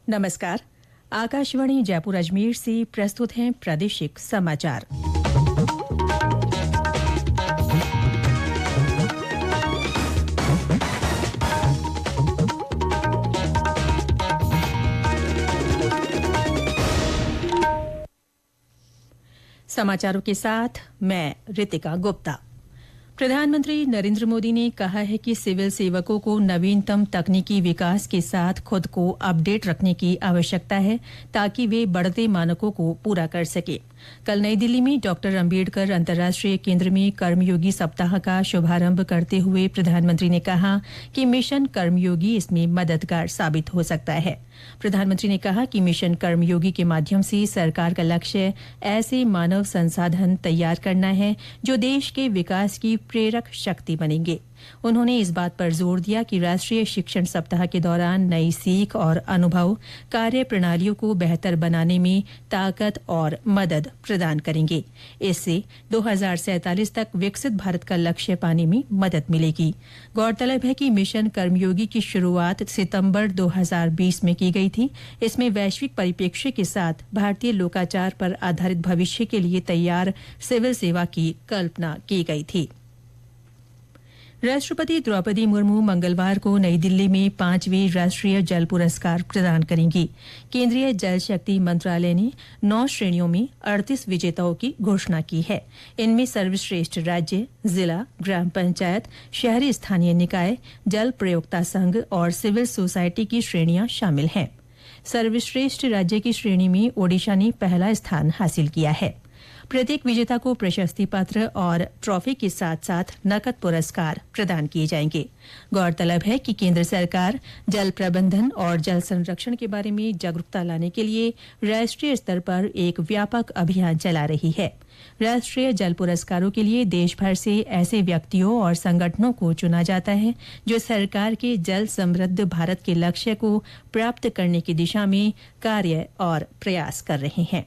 नमस्कार। आकाशवाणी जयपुर अजमेर से प्रस्तुत हैं प्रादेशिक समाचार। समाचारों के साथ मैं रितिका गुप्ता। प्रधानमंत्री नरेंद्र मोदी ने कहा है कि सिविल सेवकों को नवीनतम तकनीकी विकास के साथ खुद को अपडेट रखने की आवश्यकता है ताकि वे बढ़ते मानकों को पूरा कर सके। कल नई दिल्ली में डॉक्टर अम्बेडकर अंतर्राष्ट्रीय केंद्र में कर्मयोगी सप्ताह का शुभारंभ करते हुए प्रधानमंत्री ने कहा कि मिशन कर्मयोगी इसमें मददगार साबित हो सकता है। प्रधानमंत्री ने कहा कि मिशन कर्मयोगी के माध्यम से सरकार का लक्ष्य ऐसे मानव संसाधन तैयार करना है जो देश के विकास की प्रेरक शक्ति बनेंगे। उन्होंने इस बात पर जोर दिया कि राष्ट्रीय शिक्षण सप्ताह के दौरान नई सीख और अनुभव कार्य प्रणालियों को बेहतर बनाने में ताकत और मदद प्रदान करेंगे। इससे 2047 तक विकसित भारत का लक्ष्य पाने में मदद मिलेगी। गौरतलब है कि मिशन कर्मयोगी की शुरुआत सितंबर 2020 में की गई थी। इसमें वैश्विक परिप्रेक्ष्य के साथ भारतीय लोकाचार पर आधारित भविष्य के लिए तैयार सिविल सेवा की कल्पना की गई थी। राष्ट्रपति द्रौपदी मुर्मू मंगलवार को नई दिल्ली में 5वें राष्ट्रीय जल पुरस्कार प्रदान करेंगी। केंद्रीय जल शक्ति मंत्रालय ने 9 श्रेणियों में 38 विजेताओं की घोषणा की है। इनमें सर्वश्रेष्ठ राज्य, जिला, ग्राम पंचायत, शहरी स्थानीय निकाय, जल प्रयोक्ता संघ और सिविल सोसाइटी की श्रेणियां शामिल हैं। सर्वश्रेष्ठ राज्य की श्रेणी में ओडिशा ने पहला स्थान हासिल किया है। प्रत्येक विजेता को प्रशस्ति पत्र और ट्रॉफी के साथ साथ नकद पुरस्कार प्रदान किए जाएंगे। गौरतलब है कि केंद्र सरकार जल प्रबंधन और जल संरक्षण के बारे में जागरूकता लाने के लिए राष्ट्रीय स्तर पर एक व्यापक अभियान चला रही है। राष्ट्रीय जल पुरस्कारों के लिए देश भर से ऐसे व्यक्तियों और संगठनों को चुना जाता है जो सरकार के जल समृद्ध भारत के लक्ष्य को प्राप्त करने की दिशा में कार्य और प्रयास कर रहे हैं।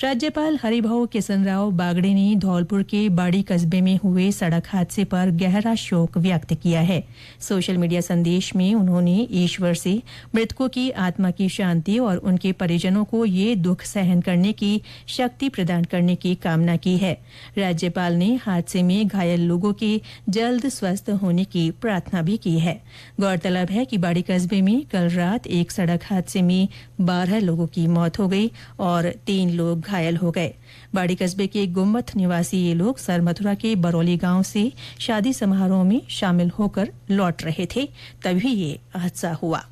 राज्यपाल हरिभाऊ किसनराव बागड़े ने धौलपुर के बाड़ी कस्बे में हुए सड़क हादसे पर गहरा शोक व्यक्त किया है। सोशल मीडिया संदेश में उन्होंने ईश्वर से मृतकों की आत्मा की शांति और उनके परिजनों को ये दुख सहन करने की शक्ति प्रदान करने की कामना की है। राज्यपाल ने हादसे में घायल लोगों के जल्द स्वस्थ होने की प्रार्थना भी की है। गौरतलब है कि बाड़ी कस्बे में कल रात एक सड़क हादसे में 12 लोगों की मौत हो गई और 3 लोग घायल हो गए। बाड़ी कस्बे के गुम्मत निवासी ये लोग सरमथुरा के बरौली गांव से शादी समारोह में शामिल होकर लौट रहे थे, तभी ये हादसा हुआ।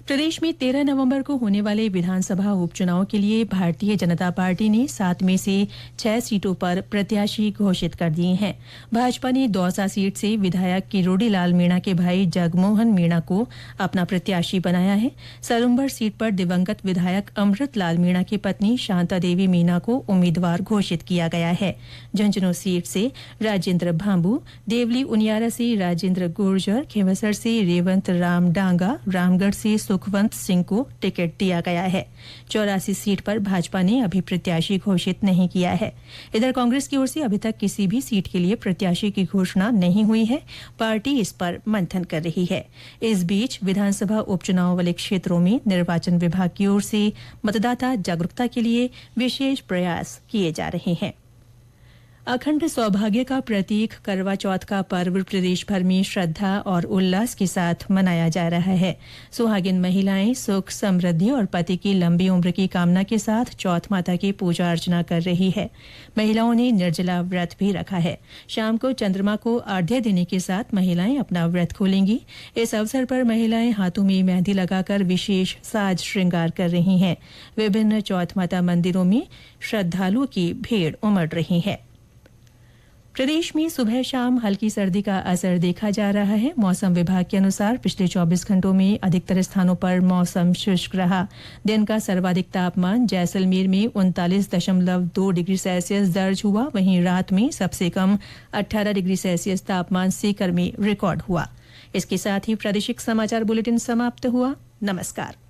प्रदेश में 13 नवंबर को होने वाले विधानसभा उपचुनाव के लिए भारतीय जनता पार्टी ने 7 में से 6 सीटों पर प्रत्याशी घोषित कर दिए हैं। भाजपा ने दौसा सीट से विधायक किरोड़ी लाल मीणा के भाई जगमोहन मीणा को अपना प्रत्याशी बनाया है। सरुम्बर सीट पर दिवंगत विधायक अमृत लाल मीणा की पत्नी शांता देवी मीणा को उम्मीदवार घोषित किया गया है। झुंझुनू सीट से राजेंद्र भांबू, देवली उनियारा से राजेंद्र गुर्जर, खेवसर से रेवंत राम डांगा, रामगढ़ से सुखवंत सिंह को टिकट दिया गया है। 84 सीट पर भाजपा ने अभी प्रत्याशी घोषित नहीं किया है। इधर कांग्रेस की ओर से अभी तक किसी भी सीट के लिए प्रत्याशी की घोषणा नहीं हुई है। पार्टी इस पर मंथन कर रही है। इस बीच विधानसभा उपचुनाव वाले क्षेत्रों में निर्वाचन विभाग की ओर से मतदाता जागरूकता के लिए विशेष प्रयास किए जा रहे हैं। अखंड सौभाग्य का प्रतीक करवा चौथ का पर्व प्रदेश भर में श्रद्धा और उल्लास के साथ मनाया जा रहा है। सुहागिन महिलाएं सुख, समृद्धि और पति की लंबी उम्र की कामना के साथ चौथ माता की पूजा अर्चना कर रही है। महिलाओं ने निर्जला व्रत भी रखा है। शाम को चंद्रमा को अर्घ्य देने के साथ महिलाएं अपना व्रत खोलेंगी। इस अवसर पर महिलाएं हाथों में मेहंदी लगाकर विशेष साज श्रृंगार कर रही हैं। विभिन्न चौथ माता मंदिरों में श्रद्धालुओं की भीड़ उमड़ रही है। प्रदेश में सुबह शाम हल्की सर्दी का असर देखा जा रहा है। मौसम विभाग के अनुसार पिछले 24 घंटों में अधिकतर स्थानों पर मौसम शुष्क रहा। दिन का सर्वाधिक तापमान जैसलमेर में 39.2 डिग्री सेल्सियस दर्ज हुआ। वहीं रात में सबसे कम 18 डिग्री सेल्सियस तापमान सीकर में रिकॉर्ड हुआ। इसके साथ ही प्रादेशिक समाचार बुलेटिन समाप्त हुआ। नमस्कार।